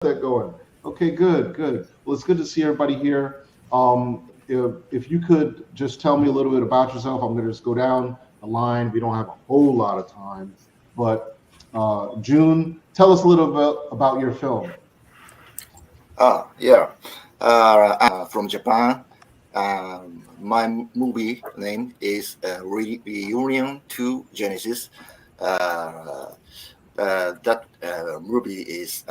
That going. Okay, good, good. Well, it's good to see everybody here. If you could just tell me a little bit about yourself, I'm going to just go down the line. We don't have a whole lot of time, but June, tell us a little bit about your film. Yeah. From Japan. My movie name is Reunion to Genesis. That movie is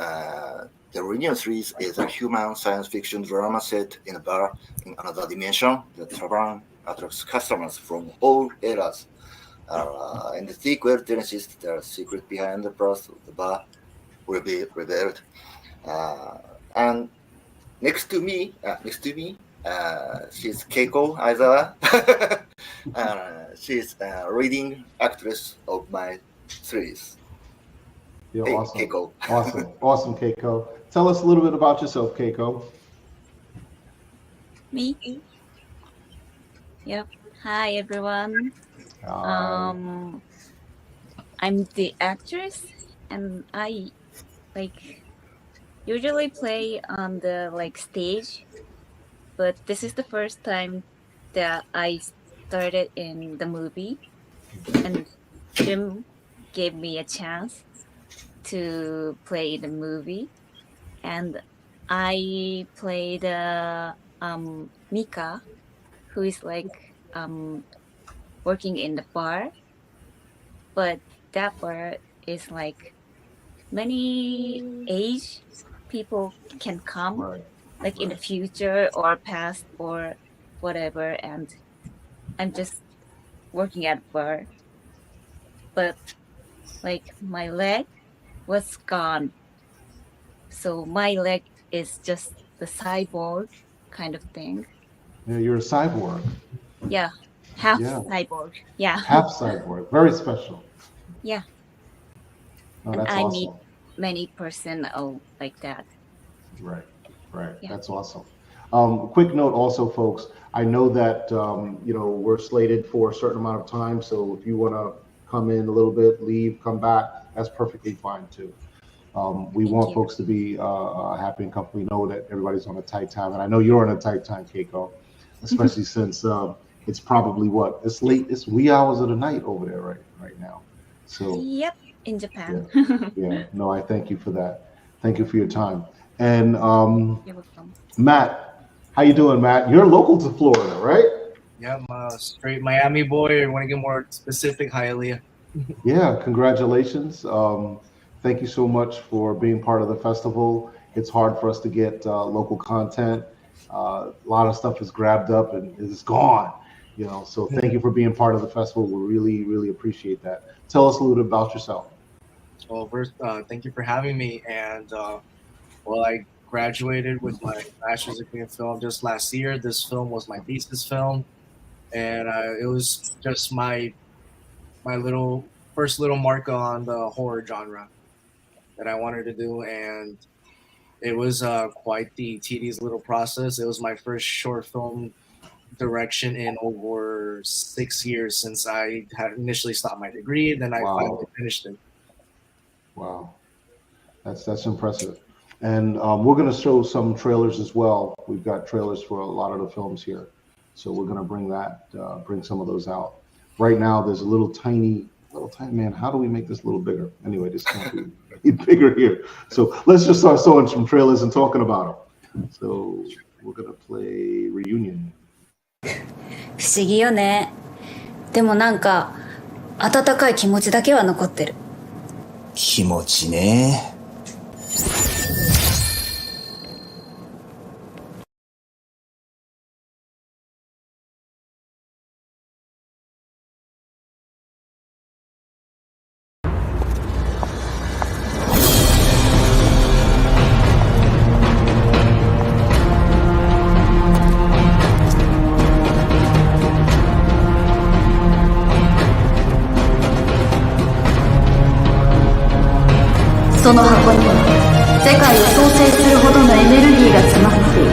the Reunion series is a human science fiction drama set in a bar in another dimension. The tavern attracts customers from all eras. In the sequel, Genesis, the secret behind the past of the bar will be revealed. And next to me, she's Keiko Aizawa. She's a leading actress of my series. Yeah, Hey, awesome. Keiko. Awesome, Keiko. Tell us a little bit about yourself, Keiko. Me? Yep. Hi, everyone. I'm the actress, and I usually play on the stage, but this is the first time that I started in the movie, and Jim gave me a chance to play the movie, and I played Mika, who is working in the bar, but that bar is many age people can come, Right. in the future or past or whatever, and I'm just working at bar, but my leg was gone, so my leg is just the cyborg kind of thing. Yeah, you're a cyborg. Yeah, half Yeah. cyborg. Yeah. Half cyborg. Very special. Yeah. Oh, And that's I awesome. meet many person like that. Right. Yeah. That's awesome. Quick note also, folks, I know that, we're slated for a certain amount of time. So if you want to come in a little bit, leave, come back, that's perfectly fine too. We Thank want you. folks to be happy and comfortable. We know that everybody's on a tight time. And I know you're on a tight time, Keiko, especially since it's probably it's late, it's wee hours of the night over there right now. So Yep, in Japan. yeah, no, I thank you for that. Thank you for your time. And You're welcome. Matt, how you doing, Matt? You're local to Florida, right? Yeah, I'm a straight Miami boy. I want to get more specific. Hi, Aaliyah. Yeah, congratulations. Thank you so much for being part of the festival. It's hard for us to get local content. A lot of stuff is grabbed up and is gone, so thank you for being part of the festival. We really, really appreciate that. Tell us a little bit about yourself. Well, first, thank you for having me. And I graduated with my bachelor's degree in film just last year. This film was my thesis film, and it was just my first little mark on the horror genre that I wanted to do, and it was quite the tedious little process. It was my first short film direction in over 6 years since I had initially stopped my degree. Then I finally finished it. Wow, that's impressive. And we're going to show some trailers as well. We've got trailers for a lot of the films here, so we're going to bring some of those out. Right now, there's a little tiny man. How do we make this a little bigger? Anyway, this can't be bigger here. So let's just start showing some trailers and talking about them. So we're going to play Reunion. 不思議よね。でもなんか温かい気持ちだけは残ってる。気持ちね。その箱には世界を創生するほどのエネルギーが詰まっている。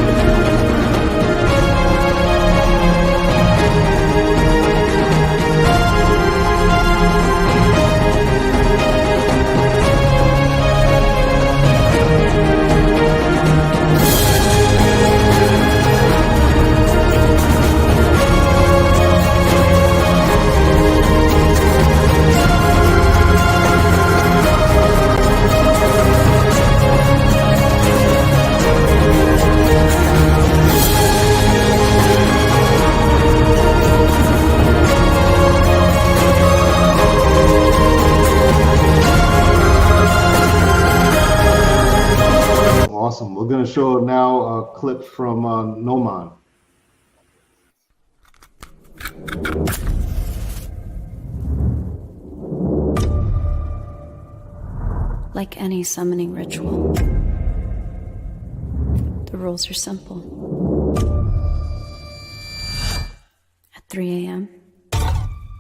Awesome. We're going to show now a clip from Noman. Like any summoning ritual, the rules are simple. At 3 a.m.,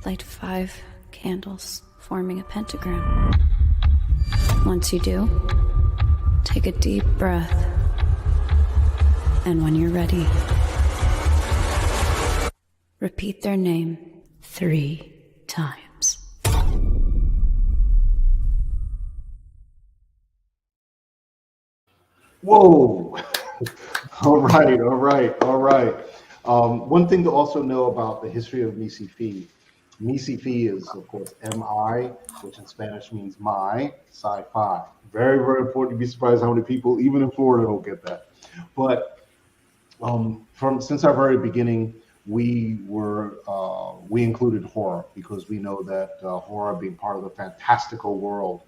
light 5 candles, forming a pentagram. Once you do, take a deep breath. And when you're ready, repeat their name 3 times. Whoa. All right. One thing to also know about the history of MiSciFi. MiSciFi is, of course, M-I, which in Spanish means my, SciFi. Very, very important. You'd be surprised how many people, even in Florida, don't get that. But since our very beginning, we included horror because we know that horror, being part of the fantastical world,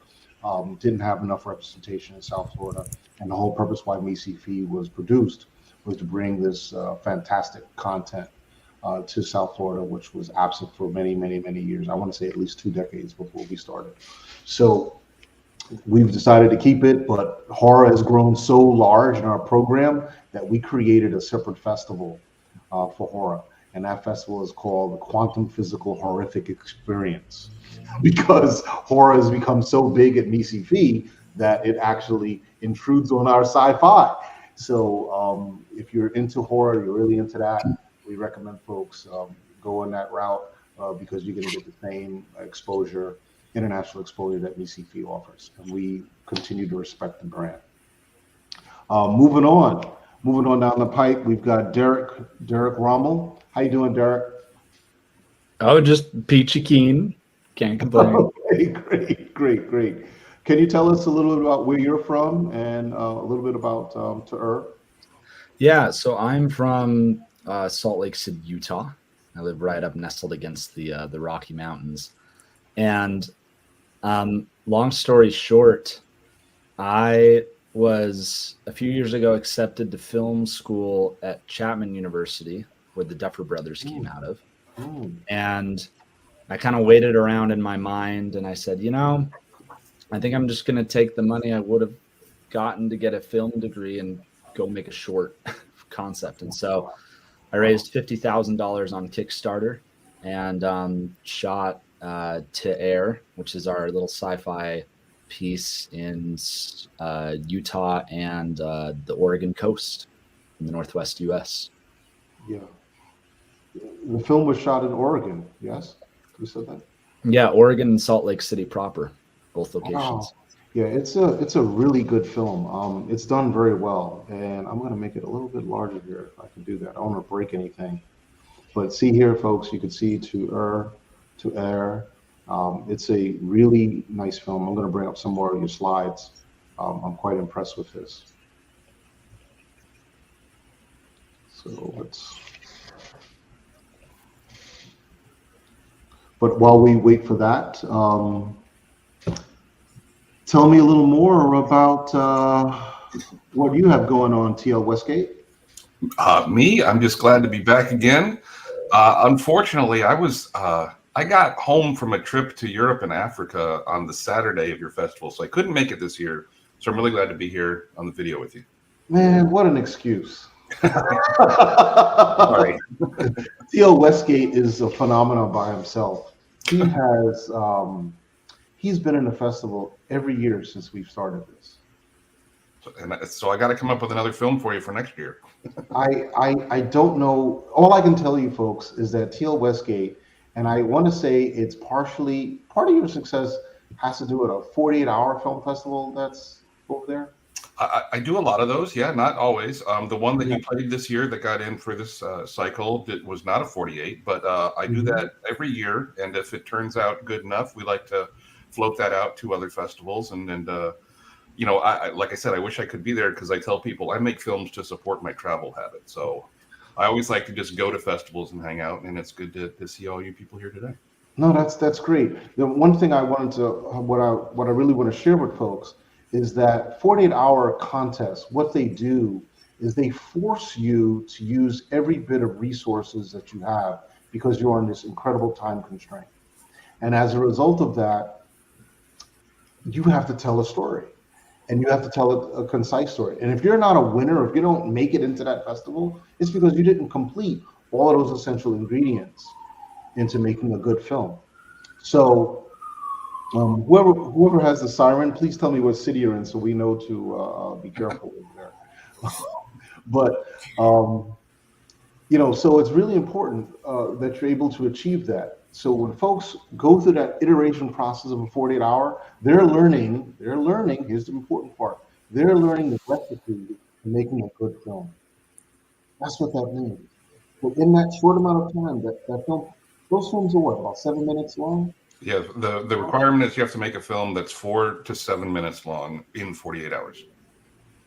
didn't have enough representation in South Florida. And the whole purpose why MiSciFi was produced was to bring this fantastic content to South Florida, which was absent for many, many, many years. I want to say at least 2 decades before we started. So we've decided to keep it, but horror has grown so large in our program that we created a separate festival for horror. And that festival is called the Quantum Physical Horrific Experience, because horror has become so big at MiSciFi that it actually intrudes on our sci-fi. So if you're into horror, you're really into that, we recommend folks go in that route because you're going to get the same exposure, international exposure that MiSciFi offers. And we continue to respect the brand. Moving on down the pipe, we've got Derek Rommel. How you doing, Derek? Oh, just peachy keen. Can't complain. Okay, great. Can you tell us a little bit about where you're from and a little bit about To Yeah, so I'm from Salt Lake City, Utah. I live right up nestled against the Rocky Mountains. And long story short, I was a few years ago accepted to film school at Chapman University, where the Duffer Brothers came out of. And I kind of waited around in my mind and I said, I think I'm just going to take the money I would have gotten to get a film degree and go make a short concept. And so I raised $50,000 on Kickstarter and shot To Air, which is our little sci-fi piece in Utah and the Oregon coast in the Northwest U.S. Yeah. The film was shot in Oregon, yes? You said that? Yeah, Oregon and Salt Lake City proper, both locations. Wow. Yeah, it's a really good film. It's done very well, and I'm going to make it a little bit larger here if I can do that. I don't want to break anything. But see here, folks, you can see To Air. It's a really nice film. I'm going to bring up some more of your slides. I'm quite impressed with this. So but while we wait for that, tell me a little more about what you have going on, TL Westgate. Me, I'm just glad to be back again. Unfortunately, I got home from a trip to Europe and Africa on the Saturday of your festival, so I couldn't make it this year. So I'm really glad to be here on the video with you. Man, what an excuse. Sorry. TL Westgate is a phenomenon by himself. He has he's been in the festival every year since we've started this. So I got to come up with another film for you for next year. I don't know. All I can tell you, folks, is that TL Westgate, and I want to say it's part of your success has to do with a 48-hour film festival that's over there. I do a lot of those, yeah, not always. The one that you played this year that got in for this cycle was not a 48, but I do that every year. And if it turns out good enough, we like to float that out to other festivals. And like I said, I wish I could be there because I tell people I make films to support my travel habit. So I always like to just go to festivals and hang out. And it's good to see all you people here today. No, that's great. The one thing I wanted to, what I really want to share with folks is that 48-hour contests, what they do is they force you to use every bit of resources that you have because you're on this incredible time constraint. And as a result of that, you have to tell a story, and you have to tell a concise story. And if you're not a winner, if you don't make it into that festival, it's because you didn't complete all of those essential ingredients into making a good film. So whoever has the siren, please tell me what city you're in so we know to be careful over there. But so it's really important that you're able to achieve that. So when folks go through that iteration process of a 48-hour, they're learning, here's the important part, they're learning the recipe for making a good film. That's what that means. But in that short amount of time, that film, those films are what, about 7 minutes long? Yeah, the requirement is you have to make a film that's 4 to 7 minutes long in 48 hours.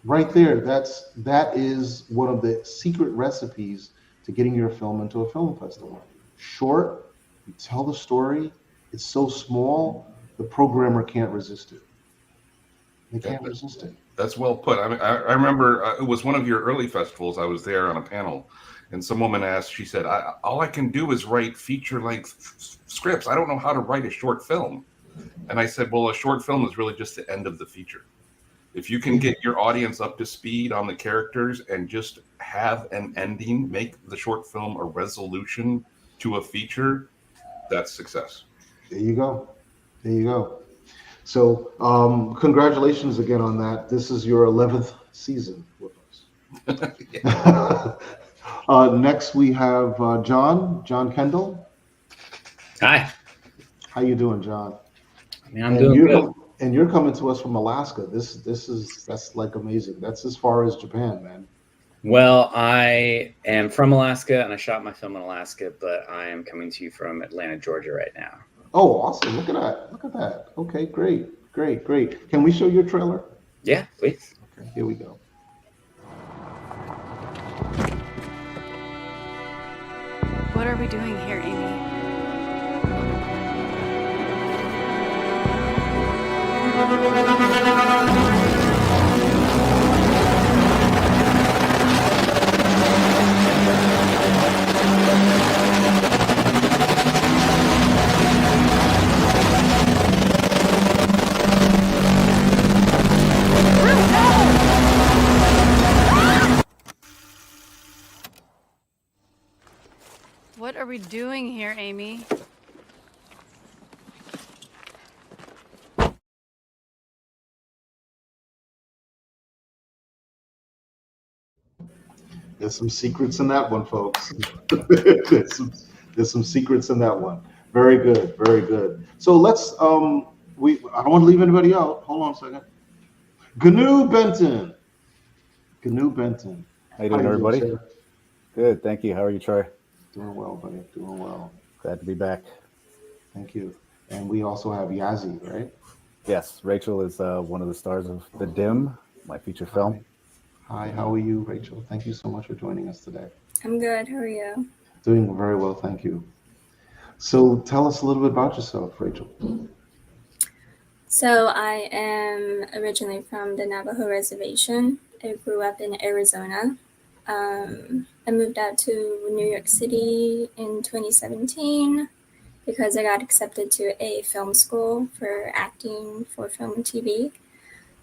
Right there, that is one of the secret recipes to getting your film into a film festival. Short, you tell the story, it's so small, the programmer can't resist it. They can't resist it. That's well put. I mean, I remember it was one of your early festivals. I was there on a panel, and some woman asked, she said, all I can do is write feature-length scripts. I don't know how to write a short film. And I said, well, a short film is really just the end of the feature. If you can get your audience up to speed on the characters and just have an ending, make the short film a resolution to a feature, that's success. There you go. There you go. So congratulations again on that. This is your 11th season with us. Next we have John Kendall. Hi. How you doing, John? I mean, I'm doing good. And you're coming to us from Alaska. That's like amazing. That's as far as Japan, man. Well, I am from Alaska, and I shot my film in Alaska, but I am coming to you from Atlanta, Georgia right now. Oh, awesome. Look at that. Look at that. Okay, great. Can we show your trailer? Yeah, please. Okay, here we go. What are we doing here, Amy? What are we doing here, Amy? There's some secrets in that one, folks. there's some secrets in that one. Very good, very good. So let's I don't want to leave anybody out. Hold on a second. Gnu Benton. How you doing, everybody? Good, thank you. How are you, Troy? Doing well, buddy. Doing well. Glad to be back. Thank you. And we also have Yazzie, right? Yes, Rachel is one of the stars of The Dim, my feature film. Hi, how are you, Rachel? Thank you so much for joining us today. I'm good. How are you? Doing very well, thank you. So tell us a little bit about yourself, Rachel. So I am originally from the Navajo Reservation. I grew up in Arizona. I moved out to New York City in 2017 because I got accepted to a film school for acting for film and TV.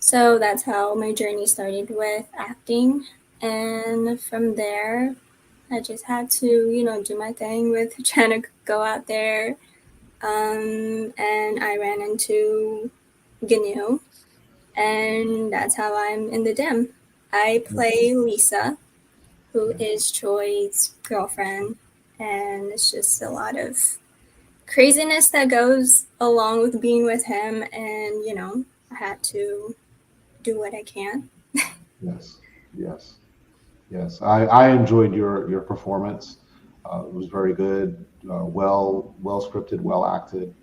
So that's how my journey started with acting. And from there, I just had to, do my thing with trying to go out there. And I ran into GNU, and that's how I'm in The Dim. I play Lisa, who is Troy's girlfriend, and it's just a lot of craziness that goes along with being with him, and I had to do what I can. Yes. I enjoyed your performance. It was very good, well scripted, well acted.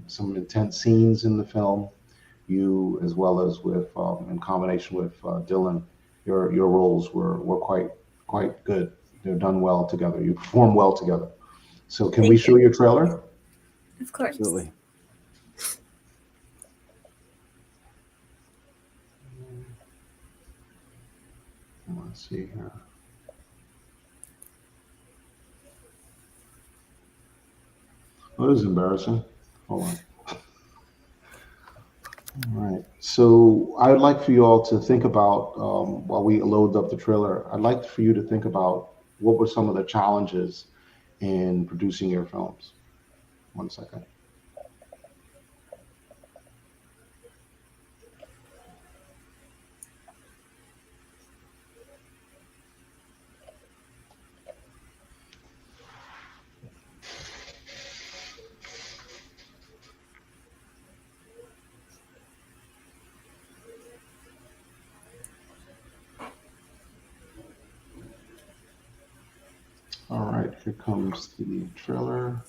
Some intense scenes in the film. You, as well as with in combination with Dylan, your roles were quite good. They're done well together. You perform well together. So can we show your trailer? Of course. Absolutely. Let's see here. Oh, this is embarrassing. Hold on. All right. So I'd like for you all to think about, while we load up the trailer, I'd like for you to think about what were some of the challenges in producing your films. 1 second. All right, here comes the trailer.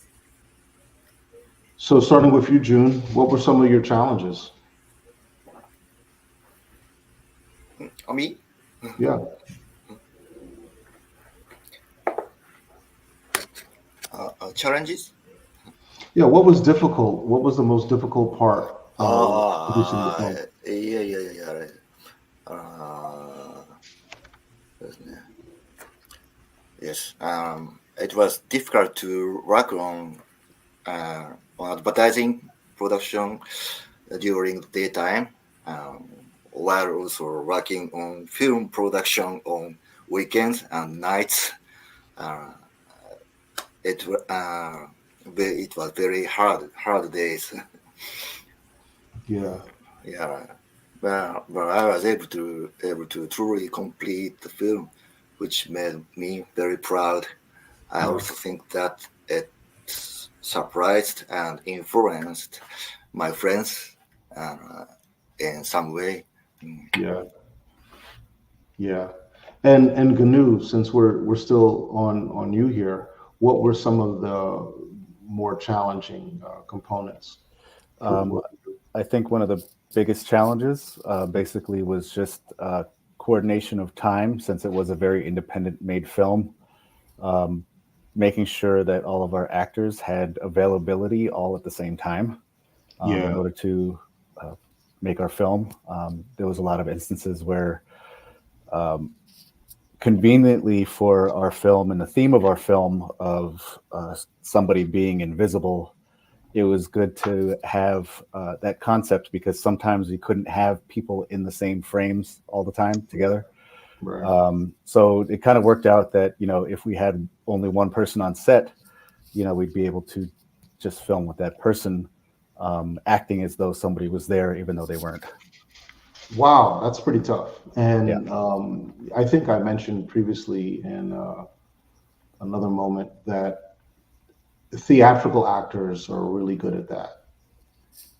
So starting with you, June, what were some of your challenges? Me? Yeah. Challenges? Yeah, what was difficult? What was the most difficult part of producing the film? Yeah. Yes. It was difficult to work on advertising production during the daytime, while also working on film production on weekends and nights. It was very hard days. Yeah. Yeah. But I was able to truly complete the film, which made me very proud. I also think that it surprised and influenced my friends in some way. Yeah. And Gnu, since we're still on you here, what were some of the more challenging components? I think one of the biggest challenges basically was just coordination of time, since it was a very independent made film. Making sure that all of our actors had availability all at the same time in order to make our film. There was a lot of instances where conveniently for our film and the theme of our film of somebody being invisible, it was good to have that concept, because sometimes you couldn't have people in the same frames all the time together. Right. So it kind of worked out that, if we had only one person on set, we'd be able to just film with that person acting as though somebody was there, even though they weren't. Wow, that's pretty tough. And I think I mentioned previously in another moment that theatrical actors are really good at that.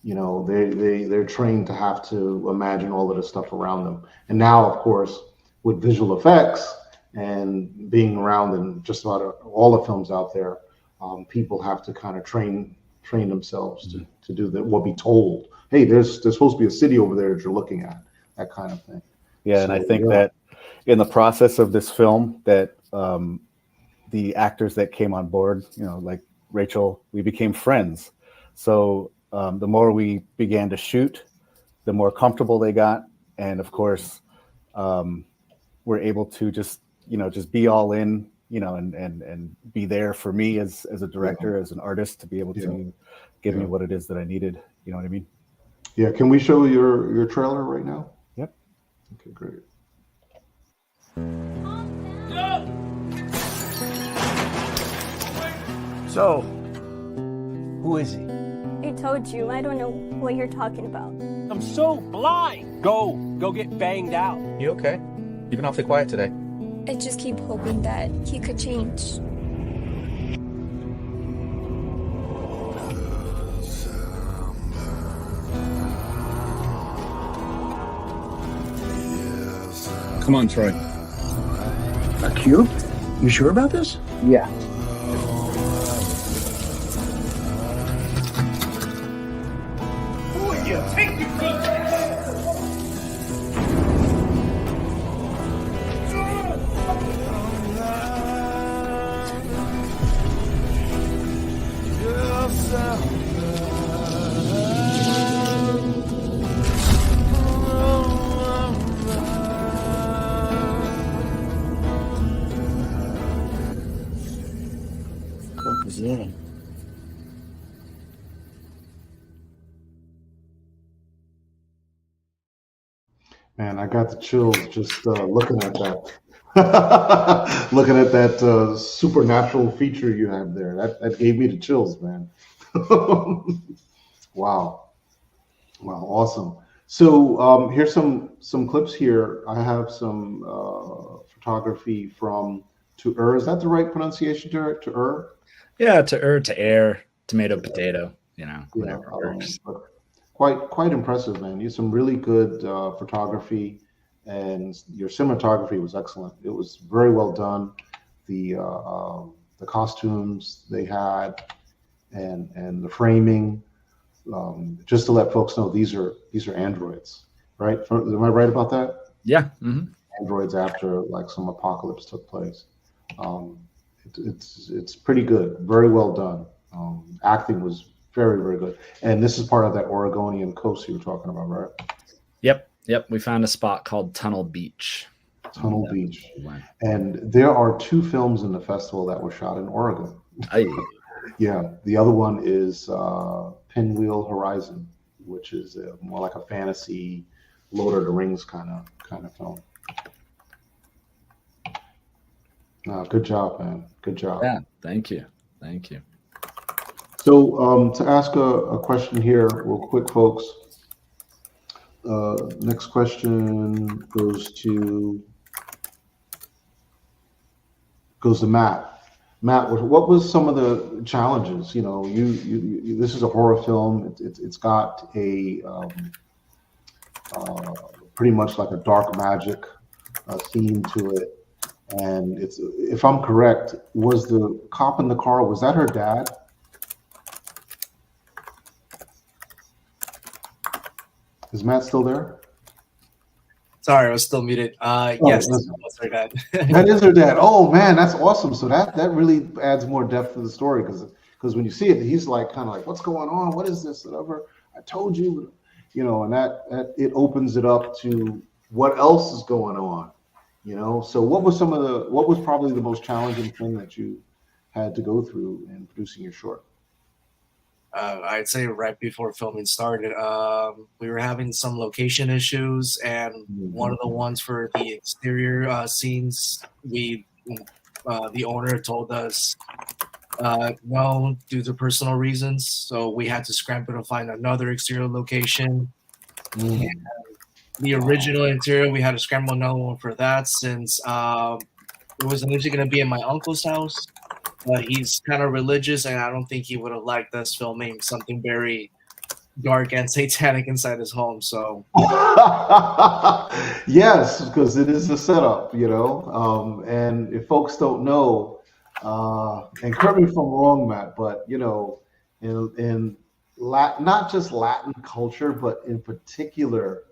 They're trained to have to imagine all of the stuff around them. And now, of course, with visual effects and being around in just about all the films out there, people have to kind of train themselves to do that, or be told, hey, there's supposed to be a city over there that you're looking at, that kind of thing. Yeah, and I think that in the process of this film, that the actors that came on board, like Rachel, we became friends. So the more we began to shoot, the more comfortable they got, and of course, we're able to just be all in, and be there for me as a director, as an artist, to be able to give me what it is that I needed. You know what I mean? Yeah. Can we show your trailer right now? Yep. Okay, great. So, who is he? I told you, I don't know what you're talking about. I'm so blind. Go get banged out. You okay? You've been awfully quiet today. I just keep hoping that he could change. Come on, Troy. A cube? You sure about this? Yeah. Who are you? Take your feet back. Yeah. Man, I got the chills just looking at that. Looking at that supernatural feature you have there. That gave me the chills, man. Wow. Wow, awesome. So here's some clips here. I have some photography from To Er. Is that the right pronunciation, Derek? To Er? Yeah, to air, tomato, potato, whatever Yeah, works. but quite impressive, man. You had some really good photography, and your cinematography was excellent. It was very well done. The costumes they had, and the framing. Just to let folks know, these are androids, right? Am I right about that? Yeah. Androids after like some apocalypse took place. Um, it's pretty good, very well done. Acting was very good, and this is part of that Oregonian coast you were talking about, right? Yep. We found a spot called Tunnel Beach. Tunnel Beach, Went. and there are 2 films in the festival that were shot in Oregon. Aye. Yeah, the other one is Pinwheel Horizon, which is more like a fantasy, Lord of the Rings kind of film. Good job, man. Good job. Yeah, thank you. So to ask a question here, real quick, folks. Next question goes to Matt. Matt, what was some of the challenges? You this is a horror film. It's got a pretty much like a dark magic theme to it. And it's, if I'm correct, was the cop in the car, was that her dad? Is Matt still there? Sorry, I was still muted. Yes, that's her dad. That is her dad. Oh man, that's awesome. So that really adds more depth to the story, because when you see it, he's like kind of like, what's going on? What is this? Whatever. I told you, and that it opens it up to what else is going on. So what was probably the most challenging thing that you had to go through in producing your short? I'd say right before filming started, we were having some location issues, and one of the ones for the exterior scenes, the owner told us no, due to personal reasons. So we had to scramble to find another exterior location. And the original interior, we had to scramble another one for that, since it was initially going to be in my uncle's house. He's kind of religious, and I don't think he would have liked us filming something very dark and satanic inside his home. So yes, because it is a setup, and if folks don't know, and correct me if I'm wrong, Matt, but in not just Latin culture, but in particular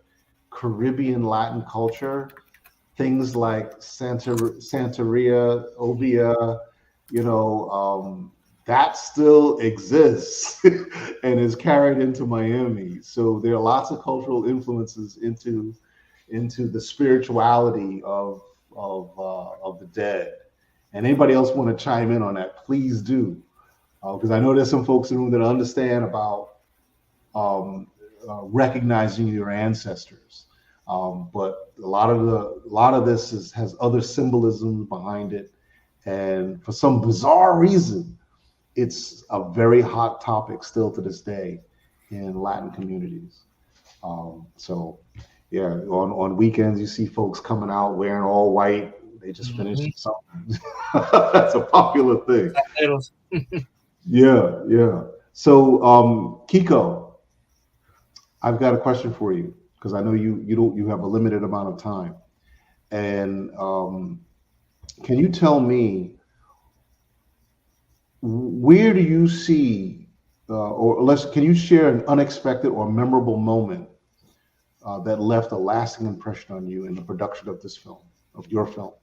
Caribbean Latin culture, things like Santeria, Obia, that still exists and is carried into Miami. So there are lots of cultural influences into the spirituality of the dead. And anybody else want to chime in on that, please do, because I know there's some folks in the room that understand about recognizing your ancestors. But a lot of this has other symbolism behind it, and for some bizarre reason, it's a very hot topic still to this day in Latin communities. So yeah, on weekends you see folks coming out wearing all white. They just finished something. That's a popular thing. Yeah. So Kiko, I've got a question for you, because I know you have a limited amount of time, and can you tell me, where do you see, can you share an unexpected or memorable moment that left a lasting impression on you in the production of this film, of your film?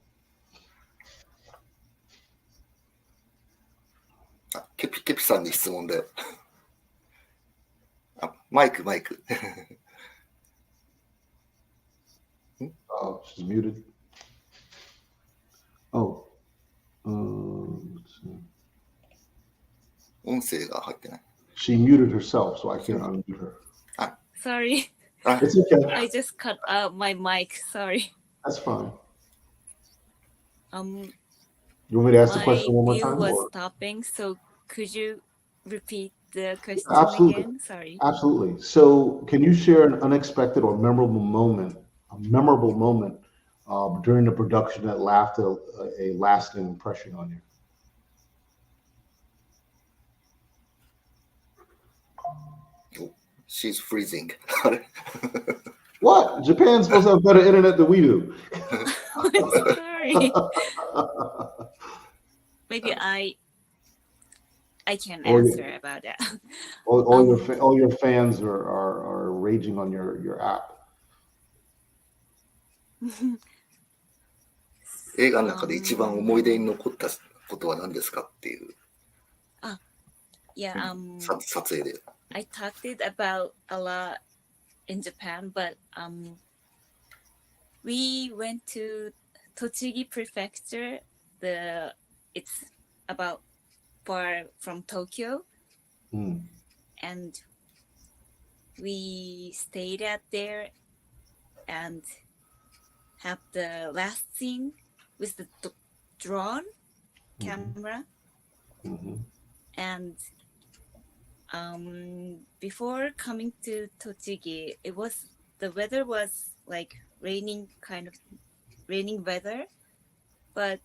ケピさんに質問で。マイク。Oh, she's muted. Oh, let's see. 音声が入ってない。 She muted herself, so I can't unmute her. Sorry. It's okay. I just cut out my mic. Sorry. That's fine. Um, You want me to ask the question one more my view time? was Or? stopping, so could you repeat the question Absolutely. again? Sorry. Absolutely. So, can you share an unexpected or memorable moment during the production that left a lasting impression on you? She's freezing. What? Japan's supposed to have better internet than we do. Sorry. Maybe I can Or you- answer about that. all your fans are raging on your app. 映画の中で一番思い出に残ったことは何ですかっていう Yeah, 撮影で。 I talked it about a lot in Japan, but we went to Tochigi Prefecture. It's about far from Tokyo, and we stayed at there and have the last scene with the drone camera. And before coming to Tochigi, the weather was like raining weather, but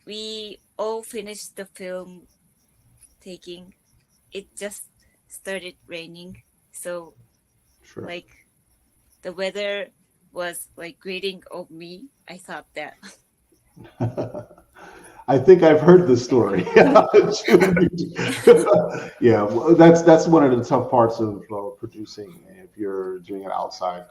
we all finished the film taking. It just started raining, so Sure. like the weather was like greeting of me. I thought that. I think I've heard this story. Yeah, well, that's one of the tough parts of producing. If you're doing an outside,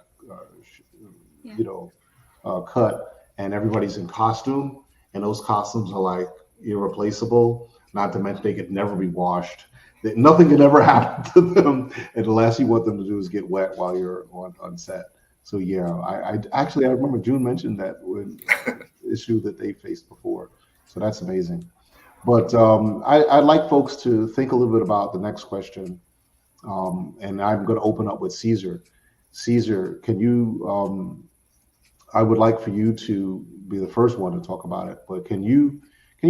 cut, and everybody's in costume, and those costumes are like irreplaceable. Not to mention they could never be washed. Nothing can ever happen to them, and the last you want them to do is get wet while you're on set. So yeah, I remember June mentioned that when issue that they faced before. So that's amazing. But I'd like folks to think a little bit about the next question. And I'm going to open up with Caesar. Caesar, can you, I would like for you to be the first one to talk about it, but can you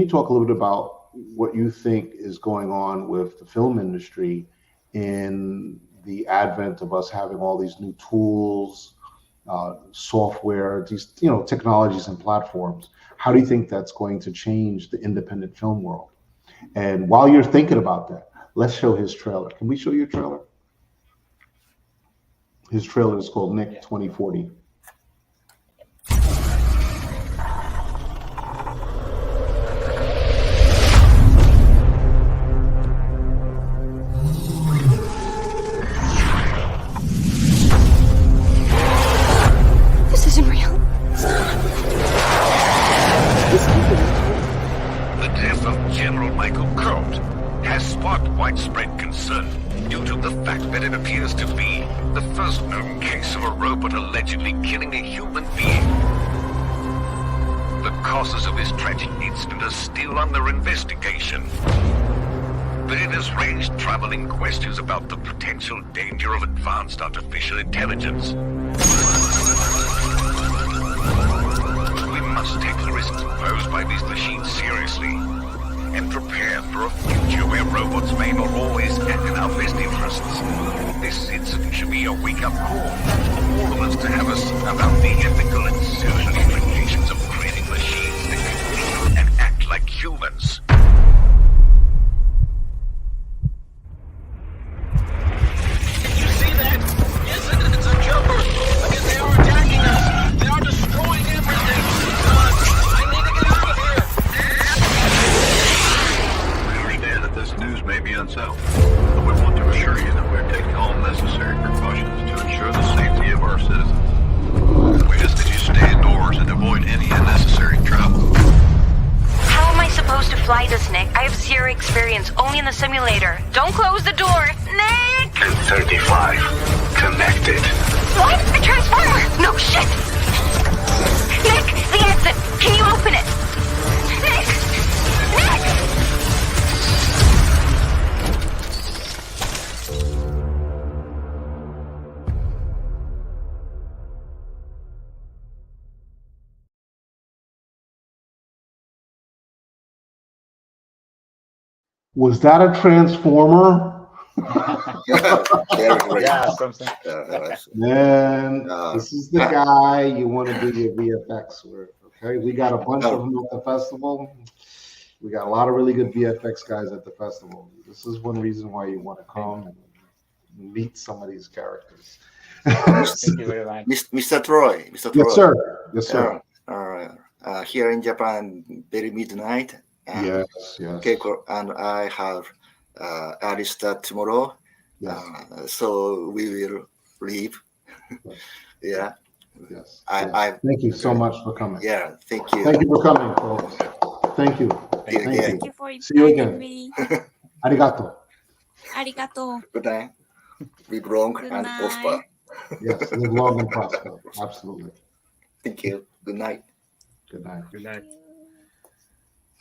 talk a little bit about what you think is going on with the film industry in the advent of us having all these new tools, software, these technologies and platforms? How do you think that's going to change the independent film world? And while you're thinking about that, let's show his trailer. Can we show your trailer? His trailer is called Nick 2040. This isn't real. The death of General Michael Colt has sparked widespread concern due to the fact that it appears to be the first known case of a robot allegedly killing a human being. The causes of this tragic incident are still under investigation, but it has raised troubling questions about the potential danger of advanced artificial intelligence. We must take the risks posed by these machines seriously and prepare for a future where robots may not always act in our best interests. This incident should be a wake-up call for all of us to have us about the ethical and social implications of creating machines that can think and act like humans. You see that? Yes, it's a jumper. I guess they are attacking us. They are destroying everything. I need to get out of here. We understand that this news may be unsettled, but we want to assure you that we're taking all necessary precautions to ensure the safety of our citizens. We ask that you stay indoors and avoid any unnecessary travel. How am I supposed to fly this, Nick? I have zero experience, only in the simulator. Don't close the door. Nick! 35. Connected. What? A transformer? No shit! Nick, the exit! Can you open it? Nick! Nick! Was that a transformer? Very great. Yeah, something. Man, this is the guy you want to do your VFX with. Okay, we got a bunch of them at the festival. We got a lot of really good VFX guys at the festival. This is one reason why you want to come and meet some of these characters. Thank you very much. Mr. Troy. Yes, sir. Yes, sir. Here in Japan, very midnight. And Yes, yes. And I have early start tomorrow. Yes. So we will leave. Yeah. Yes. Thank you so much for coming. Yeah, thank you. Thank you for coming, folks. Thank you. Thank you for See you inviting again. me. Arigato. Arigato. Good night. Live long Good and night. prosper. Yes, live long and prosper. Absolutely. Thank you. Good night. Good night. Good night.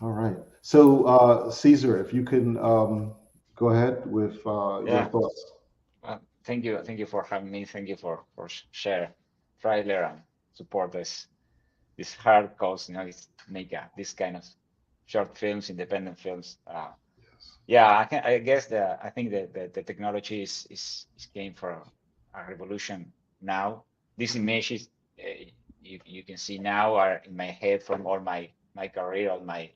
All right. So, Caesar, if you can go ahead with your Yeah. thoughts. Thank you for having me. Thank you for share trailer and support this hard cause. It's make this kind of short films, independent films. Yeah, I guess I think that the technology is came for a revolution now. These images you can see now are in my head from all my career, all my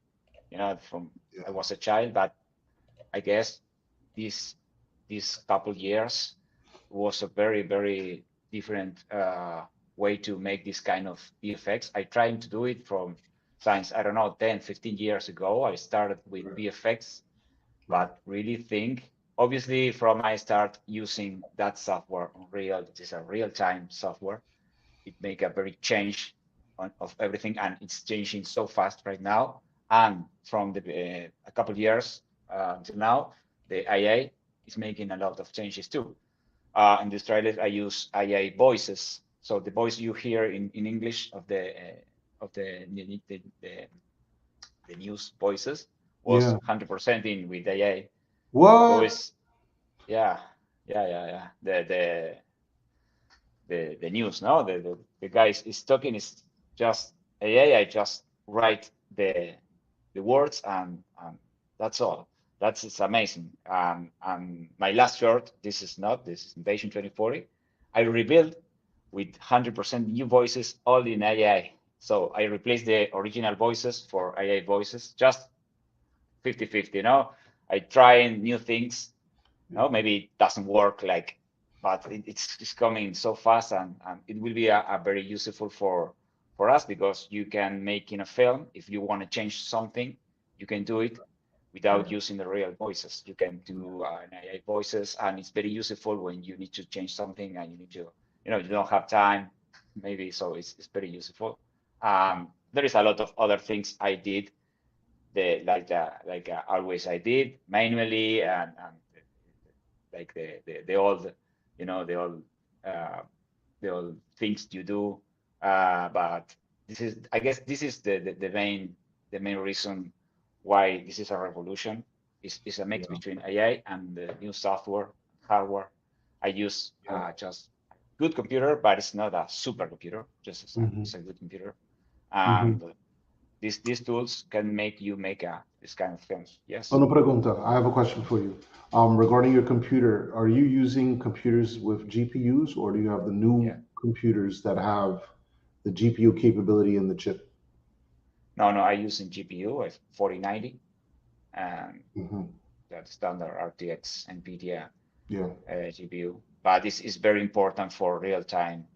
from I was a child, but I guess these couple years was a very different way to make this kind of VFX. I tried to do it from since I don't know 10, 15 years ago. I started with VFX, but really think obviously from I start using that software Unreal. It is a real-time software. It make a very change of everything, and it's changing so fast right now. And from the a couple years until now, the AI is making a lot of changes too. In this trailer, I use AI voices, so the voice you hear in English of the news voices was Yeah. 100% in with AI. What? So it's yeah. The news, no, the guy is talking is just AI. I just write the words and that's all. It's amazing. And my last short, this is Invasion 2040. I rebuilt with 100% new voices, all in AI. So I replaced the original voices for AI voices, just 50-50. I try new things. Maybe it doesn't work but it's coming so fast, and it will be a very useful for us, because you can make in a film, if you want to change something, you can do it without using the real voices. You can do an AI voices, and it's very useful when you need to change something and you need to, you don't have time, maybe. So it's very useful. There is a lot of other things I did, always I did manually, and like the old, the old things you do. But I guess this is the main reason why this is a revolution. Is a mix between AI and the new software, hardware. I use just good computer, but it's not a super computer. Just it's a good computer, and these tools can make you make this kind of films. Yes. Una pregunta. I have a question for you. Regarding your computer, are you using computers with GPUs, or do you have the new computers that have the GPU capability in the chip? No, I use in GPU, 4090, and that standard RTX NVIDIA GPU. But this is very important for real time.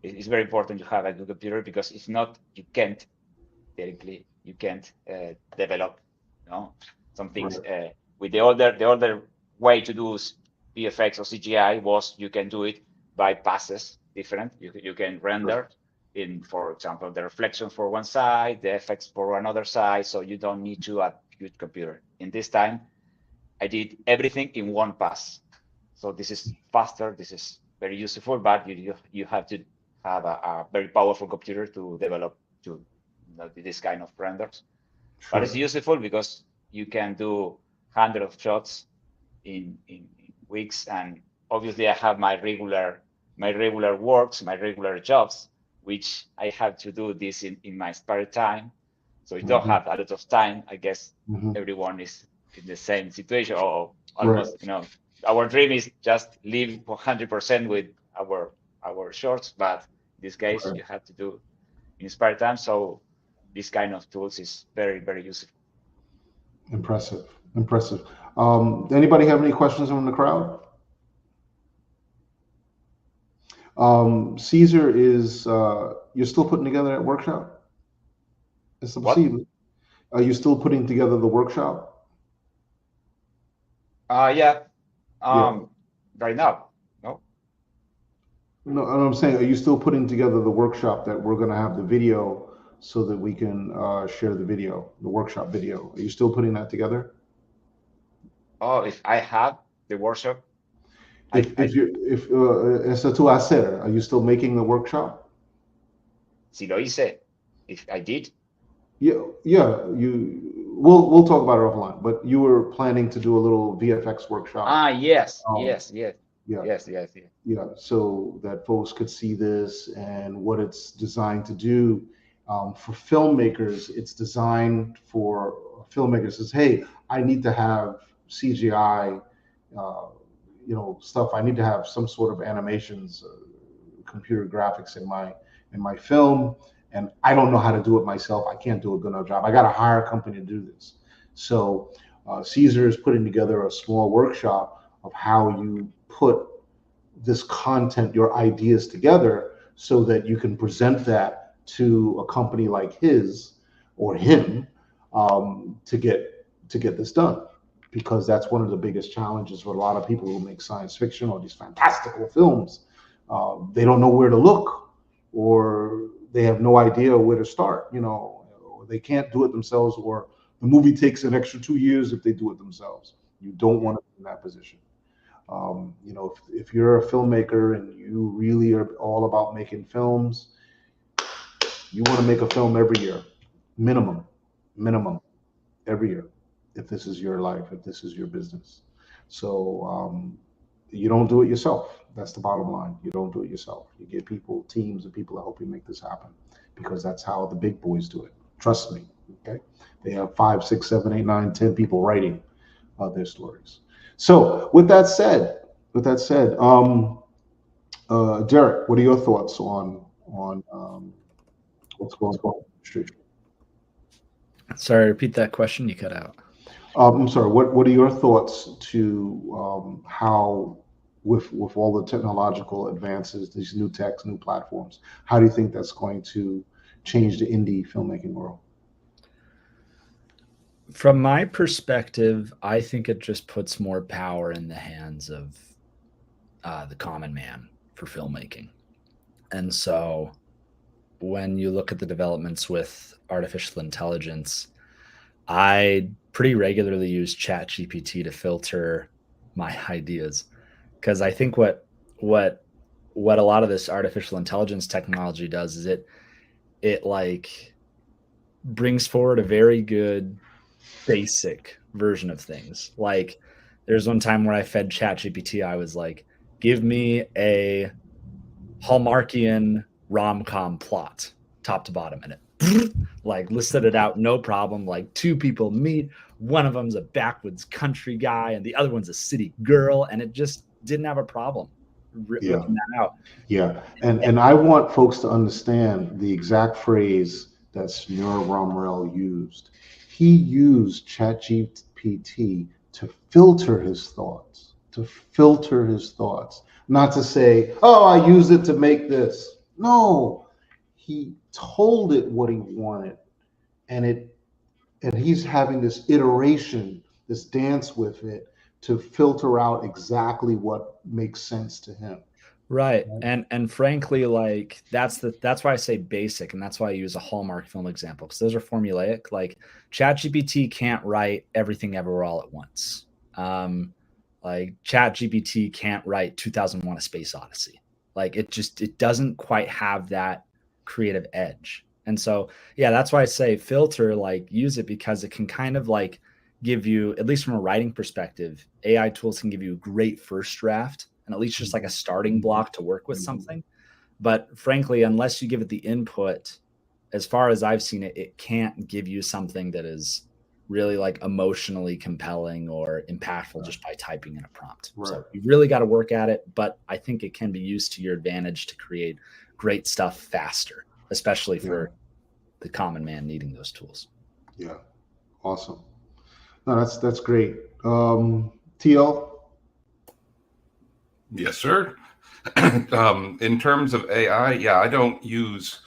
It's very important to have a good computer, because if not, you can't develop some things. With the older way to do VFX or CGI was you can do it by passes different. You can render in, for example, the reflection for one side, the effects for another side, so you don't need to a huge computer. In this time, I did everything in one pass. So this is faster, this is very useful, but you have to have a very powerful computer to develop this kind of renders. But it's useful because you can do hundreds of shots in weeks, and obviously I have my regular works, my regular jobs, which I have to do this in my spare time. So you don't Mhm. have a lot of time. I guess Mhm. everyone is in the same situation, or almost. Our dream is just live 100% with our shorts, but in this case, Right. you have to do in spare time. So this kind of tools is very, very useful. Impressive. Impressive. Anybody have any questions from the crowd? Caesar is you're still putting together that workshop? It's What? Caesar. Are you still putting together the workshop? Yeah. Yeah. Right now, no. No, I'm saying, are you still putting together the workshop that we're going to have the video so that we can share the video, the workshop video? Are you still putting that together? Oh, if I have the workshop, If you if esa tu hacer, are you still making the workshop? si lo hice, if I did. Yeah, yeah. We'll talk about it offline. But you were planning to do a little VFX workshop. Yes, Um, yes, yes, yeah. yes, yes, yes. Yeah, so that folks could see this and what it's designed to do. For filmmakers, it's designed for filmmakers. Says, hey, I need to have CGI, stuff. I need to have some sort of animations, computer graphics in my film, and I don't know how to do it myself. I can't do a good enough job. I got to hire a company to do this. So Caesar is putting together a small workshop of how you put this content, your ideas together so that you can present that to a company like his or him to get this done. Because that's one of the biggest challenges for a lot of people who make science fiction or these fantastical films. They don't know where to look, or they have no idea where to start. Or they can't do it themselves, or the movie takes an extra 2 years if they do it themselves. You don't want to be in that position. If you're a filmmaker and you really are all about making films, you want to make a film every year, minimum every year, if this is your life, if this is your business. So you don't do it yourself. That's the bottom line. You don't do it yourself. You get teams of people that help you make this happen, because that's how the big boys do it. Trust me. Okay, they have 5, 6, 7, 8, 9, 10 people writing their stories. So with that said, Derek, what are your thoughts on what's going on in the industry? Sorry, repeat that question. You cut out. I'm sorry. What are your thoughts to how, with all the technological advances, these new techs, new platforms, how do you think that's going to change the indie filmmaking world? From my perspective, I think it just puts more power in the hands of the common man for filmmaking. And so when you look at the developments with artificial intelligence, I pretty regularly use ChatGPT to filter my ideas, because I think what a lot of this artificial intelligence technology does is it like brings forward a very good basic version of things. Like there's one time where I fed ChatGPT, I was like, give me a Hallmarkian rom-com plot, top to bottom, and it like listed it out, no problem. Like two people meet, one of them's a backwoods country guy and the other one's a city girl, and it just didn't have a problem ripping that out. Yeah, and I want folks to understand the exact phrase that Snur Romrell used. He used ChatGPT to filter his thoughts, not to say, "Oh, I used it to make this." No, he told it what he wanted, and he's having this iteration, this dance with it to filter out exactly what makes sense to him. Right. And frankly, like that's why I say basic, and that's why I use a Hallmark film example, because those are formulaic. Like ChatGPT can't write Everything Everywhere All at Once. Like ChatGPT can't write 2001: A Space Odyssey. Like it doesn't quite have that creative edge. And so yeah, that's why I say filter, like use it, because it can kind of like give you, at least from a writing perspective, AI tools can give you a great first draft, and at least just like a starting block to work with something. But frankly, unless you give it the input, as far as I've seen it, it can't give you something that is really like emotionally compelling or impactful just by typing in a prompt. Right. So you really got to work at it, but I think it can be used to your advantage to create great stuff faster, especially for the common man needing those tools. Yeah. Awesome. No, that's great. TL? Yes, sir. In terms of AI, yeah, I don't use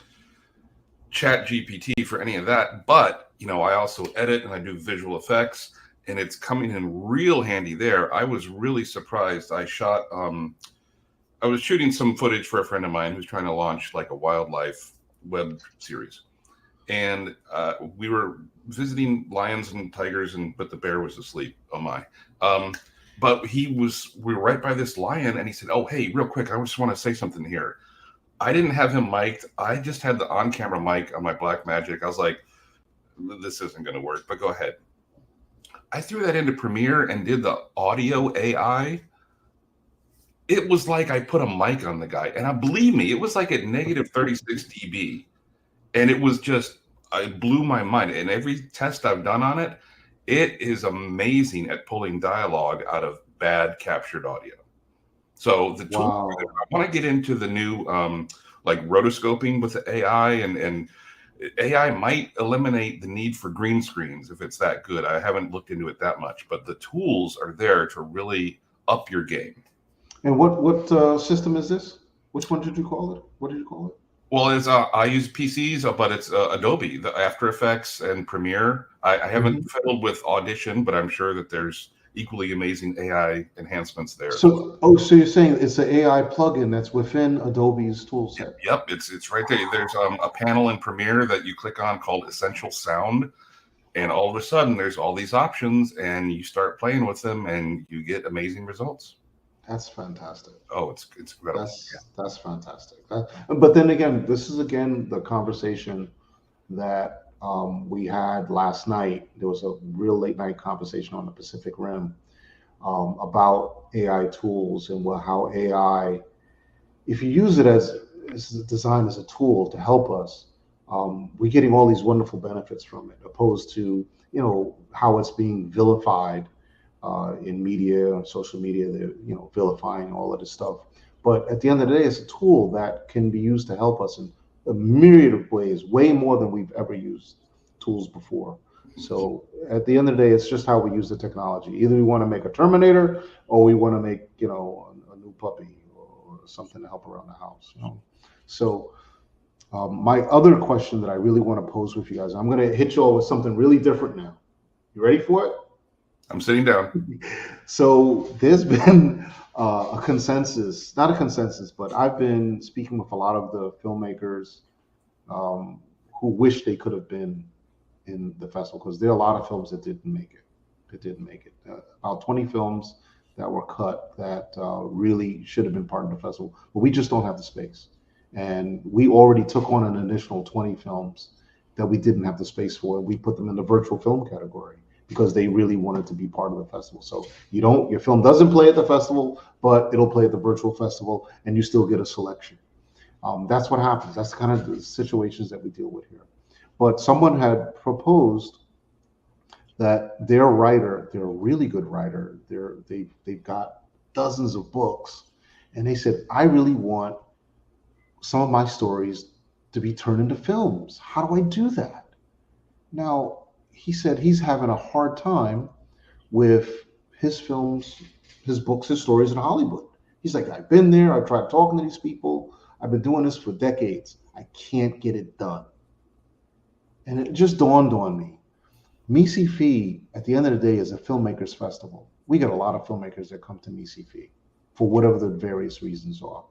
Chat GPT for any of that, but I also edit and I do visual effects, and it's coming in real handy there. I was really surprised. I was shooting some footage for a friend of mine who's trying to launch like a wildlife web series, and we were visiting lions and tigers, but the bear was asleep. Oh my. But we were right by this lion, and he said, "Oh, hey, real quick, I just want to say something here." I didn't have him mic'd. I just had the on-camera mic on my Blackmagic. I was like, this isn't going to work, but go ahead. I threw that into Premiere and did the audio AI. It was like I put a mic on the guy. And believe me, it was like at negative 36 dB. And it was it blew my mind. And every test I've done on it, it is amazing at pulling dialogue out of bad captured audio. So the tool, I want to get into the new like rotoscoping with the AI, and AI might eliminate the need for green screens if it's that good. I haven't looked into it that much, but the tools are there to really up your game. And what system is this? Which one did you call it? What did you call it? Well, I use PCs, but it's Adobe, the After Effects and Premiere. I haven't fiddled with Audition, but I'm sure that there's equally amazing AI enhancements there. So you're saying it's an AI plugin that's within Adobe's tool set? Yep, it's right there. There's a panel in Premiere that you click on called Essential Sound, and all of a sudden there's all these options, and you start playing with them, and you get amazing results. That's fantastic. Oh, it's incredible. That's fantastic. But then again, this is the conversation that we had last night. There was a real late night conversation on the Pacific Rim about AI tools and how AI, if you use it as designed as a tool to help us, we're getting all these wonderful benefits from it, opposed to how it's being vilified in media, social media. They're vilifying all of this stuff. But at the end of the day, it's a tool that can be used to help us in a myriad of ways, way more than we've ever used tools before. So at the end of the day, it's just how we use the technology. Either we want to make a Terminator, or we want to make a new puppy or something to help around the house. So my other question that I really want to pose with you guys, I'm going to hit you all with something really different now. You ready for it? I'm sitting down. So there's been a consensus, not a consensus, but I've been speaking with a lot of the filmmakers who wish they could have been in the festival, because there are a lot of films that didn't make it. About 20 films that were cut that really should have been part of the festival, but we just don't have the space. And we already took on an additional 20 films that we didn't have the space for, and we put them in the virtual film category, because they really wanted to be part of the festival. So your film doesn't play at the festival, but it'll play at the virtual festival, and you still get a selection. That's what happens. That's kind of the situations that we deal with here. But someone had proposed that their writer, they're a really good writer, they've got dozens of books, and they said, I really want some of my stories to be turned into films. How do I do that? Now, he said he's having a hard time with his films, his books, his stories in Hollywood. He's like, I've been there, I've tried talking to these people, I've been doing this for decades. I can't get it done. And it just dawned on me. MiSciFi, at the end of the day, is a filmmakers festival. We get a lot of filmmakers that come to MiSciFi for whatever the various reasons are.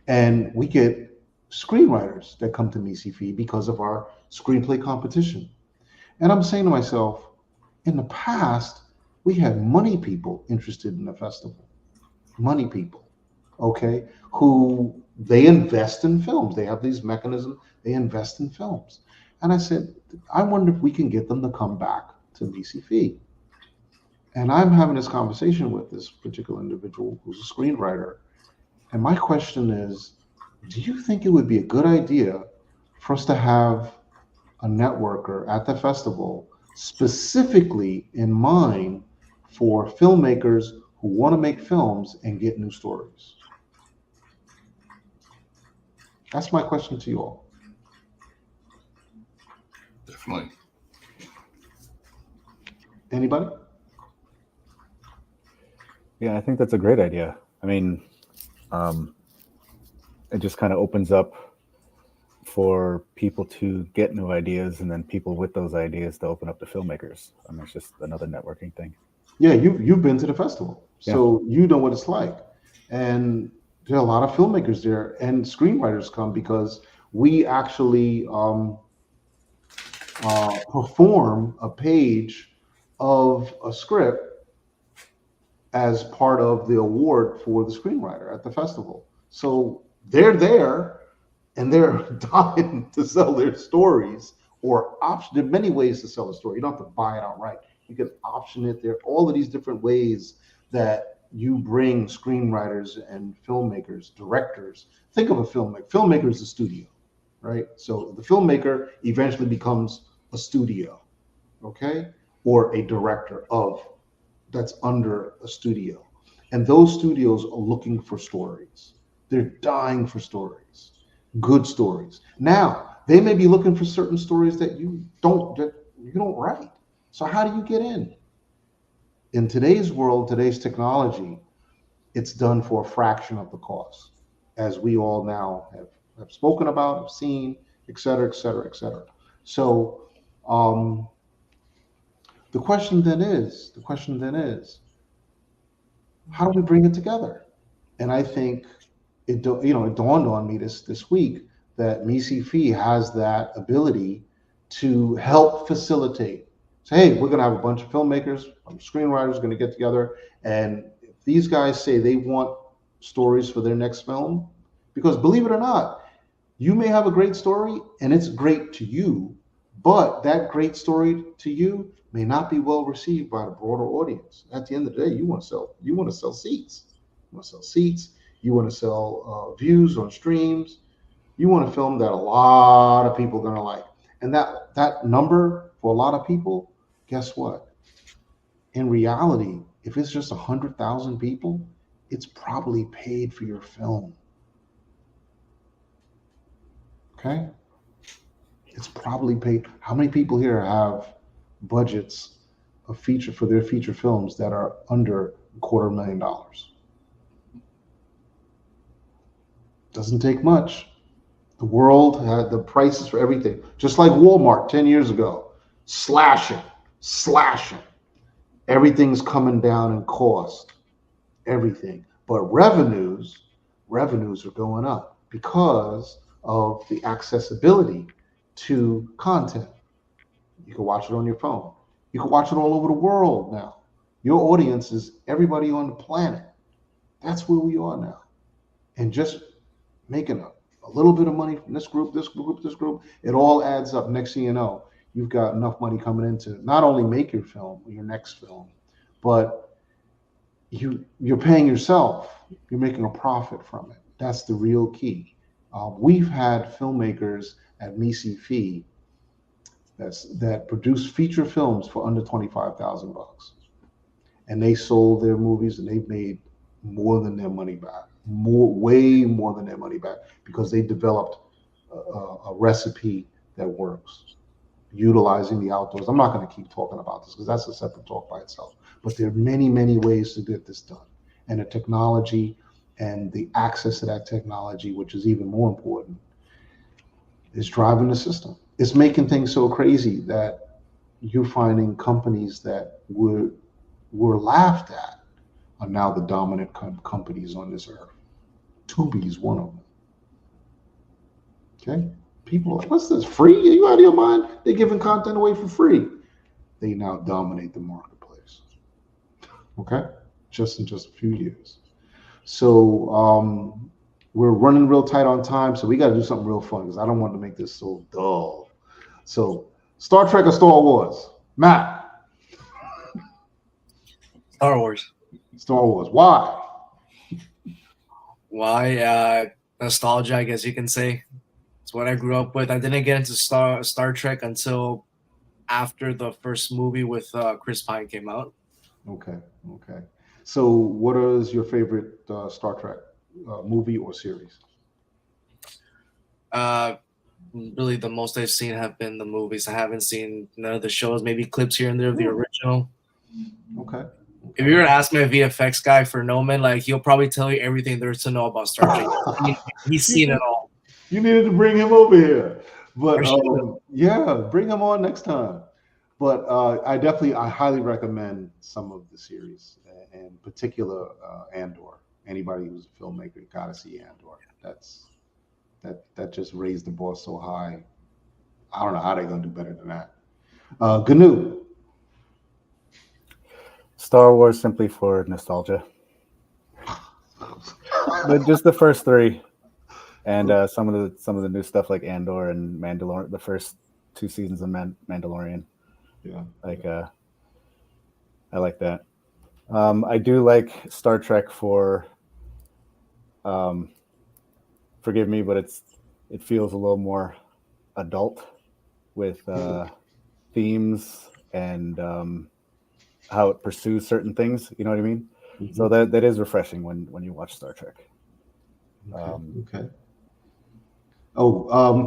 And we get screenwriters that come to MiSciFi because of our screenplay competition. And I'm saying to myself, in the past, we had money people interested in the festival. Money people, okay, who they invest in films. They have these mechanisms, they invest in films. And I said, I wonder if we can get them to come back to MiSciFi. And I'm having this conversation with this particular individual who's a screenwriter. And my question is, do you think it would be a good idea for us to have a networker at the festival specifically in mind for filmmakers who want to make films and get new stories? That's my question to you all. Definitely. Anybody? Yeah, I think that's a great idea. I mean, it just kind of opens up for people to get new ideas, and then people with those ideas to open up to filmmakers. I mean, it's just another networking thing. Yeah, you've been to the festival, so you know what it's like. And there are a lot of filmmakers there, and screenwriters come because we actually perform a page of a script as part of the award for the screenwriter at the festival. So they're there and they're dying to sell their stories or option. There are many ways to sell a story. You don't have to buy it outright. You can option it. There are all of these different ways that you bring screenwriters and filmmakers, directors. Think of a filmmaker. Filmmaker is a studio, right? So the filmmaker eventually becomes a studio, okay? Or a director of that's under a studio. And those studios are looking for stories. They're dying for stories, good stories. Now, they may be looking for certain stories that you don't write. So how do you get in? In today's world, today's technology, it's done for a fraction of the cost, as we all now have spoken about, have seen, et cetera, et cetera, et cetera. So the question then is, how do we bring it together? And I think it dawned on me this week that MiSciFi has that ability to help facilitate. Say, hey, we're going to have a bunch of filmmakers, screenwriters going to get together, and if these guys say they want stories for their next film, because believe it or not, you may have a great story and it's great to you, but that great story to you may not be well received by the broader audience. At the end of the day, you want to sell seats. You want to sell seats. You want to sell views on streams. You want a film that a lot of people are going to like. And that number for a lot of people, guess what? In reality, if it's just 100,000 people, it's probably paid for your film. Okay? It's probably paid. How many people here have budgets for their feature films that are under $250,000? Doesn't take much. The world had the prices for everything, just like Walmart 10 years ago, slashing. Everything's coming down in cost, everything. But revenues are going up because of the accessibility to content. You can watch it on your phone. You can watch it all over the world now. Your audience is everybody on the planet. That's where we are now. And just making a little bit of money from this group, it all adds up. Next thing you know, you've got enough money coming in to not only make your film, your next film, but you're paying yourself. You're making a profit from it. That's the real key. We've had filmmakers at MiSciFi that produce feature films for under $25,000, and they sold their movies and they've made more than their money back, way more than their money back, because they developed a recipe that works, utilizing the outdoors. I'm not going to keep talking about this because that's a separate talk by itself. But there are many, many ways to get this done, and the technology and the access to that technology, which is even more important, is driving the system. It's making things so crazy that you're finding companies that were laughed at are now the dominant companies on this earth. Tubi is one of them. Okay? People are like, what's this, free? Are you out of your mind? They're giving content away for free. They now dominate the marketplace. Okay? Just in a few years. So we're running real tight on time, so we got to do something real fun because I don't want to make this so dull. So, Star Trek or Star Wars? Matt? Star Wars. Star Wars. Why? Why? Nostalgia, I guess you can say. It's what I grew up with. I didn't get into Star Trek until after the first movie with Chris Pine came out. Okay. So, what is your favorite Star Trek movie or series? Really, the most I've seen have been the movies. I haven't seen none of the shows. Maybe clips here and there of the original. Okay. If you were to ask my VFX guy for Noman, like he'll probably tell you everything there is to know about Star Trek. He's seen it all. You needed to bring him over here, but I should've. yeah, bring him on next time. But I highly recommend some of the series, in particular Andor. Anybody who's a filmmaker gotta see Andor. That just raised the bar so high. I don't know how they're gonna do better than that. Gnu. Star Wars simply for nostalgia. But just the first three, and some of the new stuff like Andor and Mandalorian. The first 2 seasons of Mandalorian. Yeah. I like that. I do like Star Trek for. Forgive me, but it feels a little more adult with themes and how it pursues certain things. You know what I mean? Mm-hmm. So that is refreshing when you watch Star Trek. Okay.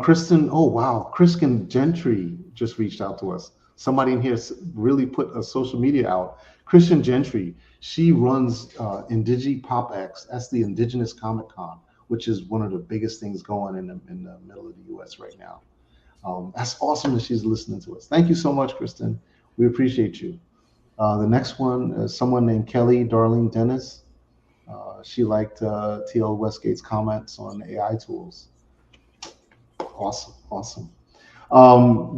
Kristen. Oh, wow. Kristen Gentry just reached out to us. Somebody in here really put a social media out. Kristen Gentry. She runs IndigiPopX. That's the Indigenous Comic Con, which is one of the biggest things going in the middle of the U.S. right now. That's awesome that she's listening to us. Thank you so much, Kristen. We appreciate you. The next one is someone named Kelly Darlene Dennis. She liked TL Westgate's comments on AI tools. Awesome.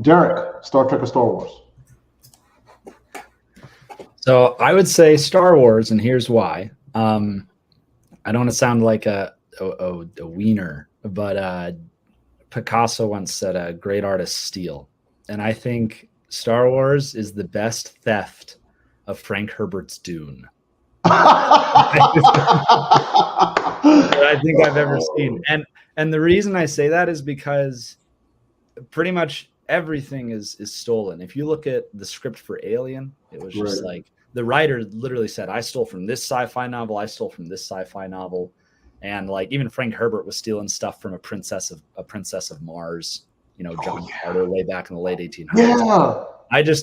Derek, Star Trek or Star Wars? So I would say Star Wars, and here's why. I don't want to sound like a wiener, but Picasso once said a great artist steal. And I think Star Wars is the best theft of Frank Herbert's Dune. that I think I've ever seen. And the reason I say that is because pretty much everything is stolen. If you look at the script for Alien, it was just like the writer literally said, I stole from this sci-fi novel, I stole from this sci-fi novel. And like even Frank Herbert was stealing stuff from a princess of Mars, John Carter way back in the late 1800s. Yeah.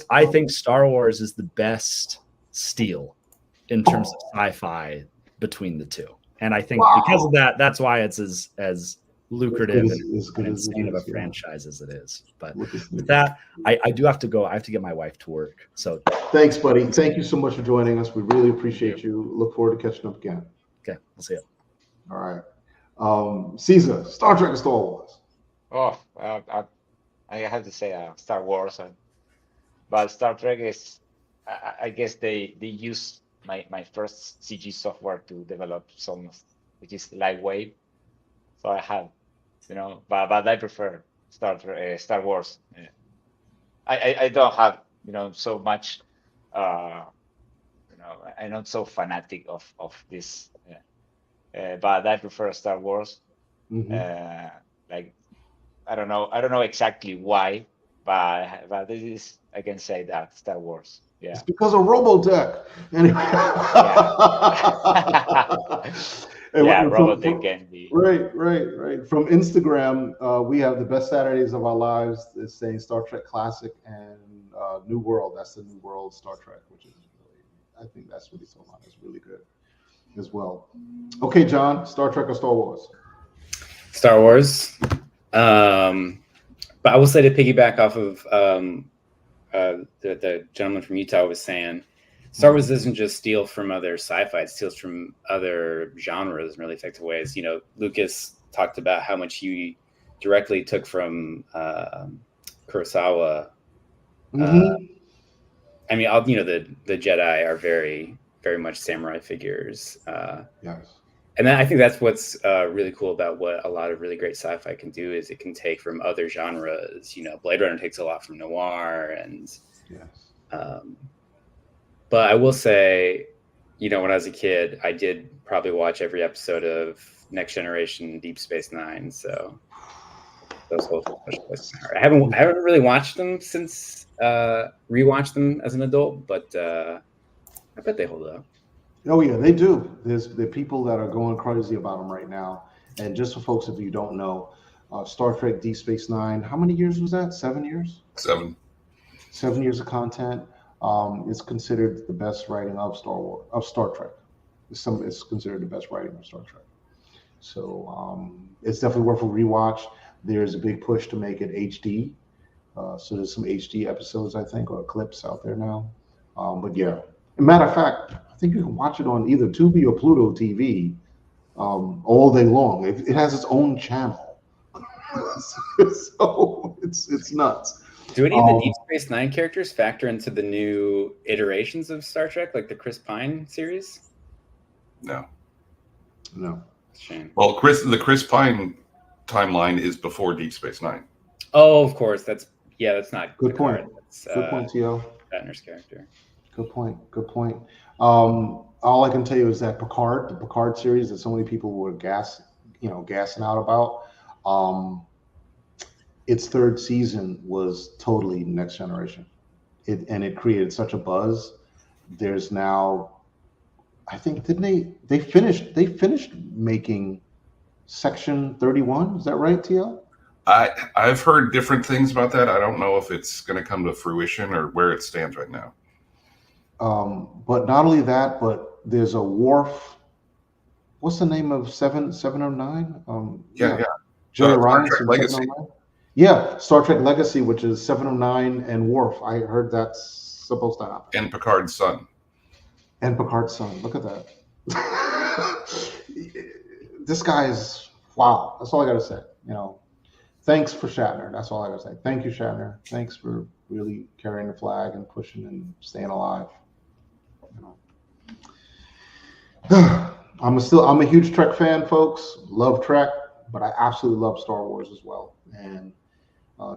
I think Star Wars is the best steal in terms of sci-fi between the two. And I think because of that, that's why it's as lucrative and insane of a franchise as it is. But with that, I do have to go. I have to get my wife to work. So thanks, buddy. Thank you so much for joining us. We really appreciate you. Look forward to catching up again. Okay, we'll see you. All right. Caesar, Star Trek or Star Wars? Oh, I have to say Star Wars, but Star Trek is. I guess they use my first CG software to develop some, which is lightweight. So I have, but I prefer Star Wars. I don't have so much. I'm not so fanatic of this. But I prefer Star Wars. Mm-hmm. Like I don't know exactly why, but this is I can say that Star Wars. Yeah. It's because of Robotech. Anyway. Yeah, Robotech can be. Right. From Instagram, we have the best Saturdays of our lives. It's saying Star Trek Classic and New World. That's the New World Star Trek, which is really, I think that's really so much. It's really good as well. Okay, John, Star Trek or Star Wars? Star Wars. But I will say to piggyback off of the gentleman from Utah was saying, Star Wars doesn't just steal from other sci-fi; it steals from other genres in really effective ways. Lucas talked about how much he directly took from Kurosawa. Mm-hmm. I mean, the Jedi are very, very much samurai figures. Yes. And then I think that's what's really cool about what a lot of really great sci-fi can do is it can take from other genres. Blade Runner takes a lot from noir, and but I will say, when I was a kid, I did probably watch every episode of Next Generation, Deep Space Nine. So those hold a special place in my heart. I haven't really watched them since rewatched them as an adult, but I bet they hold up. Oh yeah, they do. There are people that are going crazy about them right now. And just for folks, if you don't know, Star Trek Deep Space Nine, how many years was that? 7 years? 7. 7 years of content. It's considered the best writing of Star Trek. It's considered the best writing of Star Trek. So it's definitely worth a rewatch. There's a big push to make it HD. So there's some HD episodes, I think, or clips out there now. But yeah, matter of fact, I think you can watch it on either Tubi or Pluto TV all day long. It has its own channel. So it's nuts. Do any of the Deep Space Nine characters factor into the new iterations of Star Trek, like the Chris Pine series? No. Shame. Well, the Chris Pine timeline is before Deep Space Nine. Oh, of course. That's not good point. That's, good point, T.O. Shatner's character. Good point. All I can tell you is that the Picard series that so many people were gassing out about, its third season was totally Next Generation. It created such a buzz. There's now, I think, they finished making Section 31. Is that right, T.O.? I've heard different things about that. I don't know if it's going to come to fruition or where it stands right now. But not only that, but there's a Worf. What's the name of 709? Yeah. Jerry Star Ryan. Trek Legacy. 709? Yeah, Star Trek Legacy, which is 709 and Worf. I heard that's supposed to happen. And Picard's son. Look at that. This guy is wow. That's all I got to say. Thanks for Shatner. That's all I got to say. Thank you, Shatner. Thanks for really carrying the flag and pushing and staying alive. I'm a huge Trek fan, folks. Love Trek, but I absolutely love Star Wars as well. And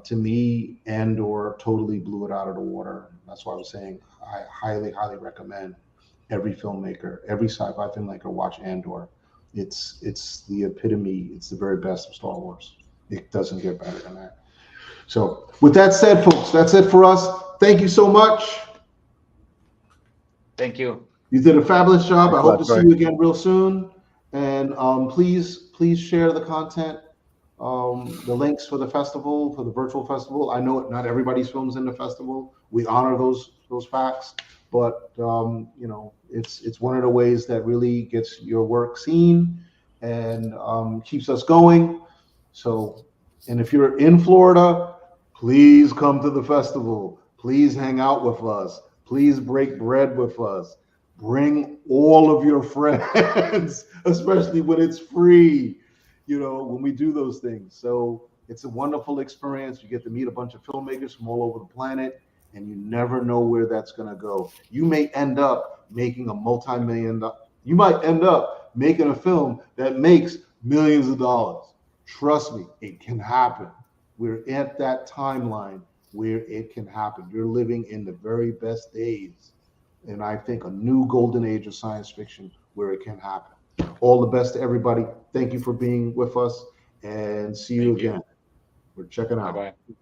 to me, Andor totally blew it out of the water. That's why I was saying I highly, highly recommend every filmmaker, every sci-fi filmmaker watch Andor. It's the epitome. It's the very best of Star Wars. It doesn't get better than that. So with that said, folks, that's it for us. Thank you so much. Thank you. You did a fabulous job. I hope to see you again real soon. And please share the content, the links for the festival, for the virtual festival. I know not everybody's film's in the festival. We honor those facts, but it's one of the ways that really gets your work seen and keeps us going. So, and if you're in Florida, please come to the festival. Please hang out with us. Please break bread with us. Bring all of your friends, especially when it's free, when we do those things. So it's a wonderful experience. You get to meet a bunch of filmmakers from all over the planet, and you never know where that's going to go. You may end up making you might end up making a film that makes millions of dollars. Trust me, it can happen. We're at that timeline where it can happen. You're living in the very best days. And I think a new golden age of science fiction where it can happen. All the best to everybody. Thank you for being with us, and see you again. We're checking out. Bye-bye.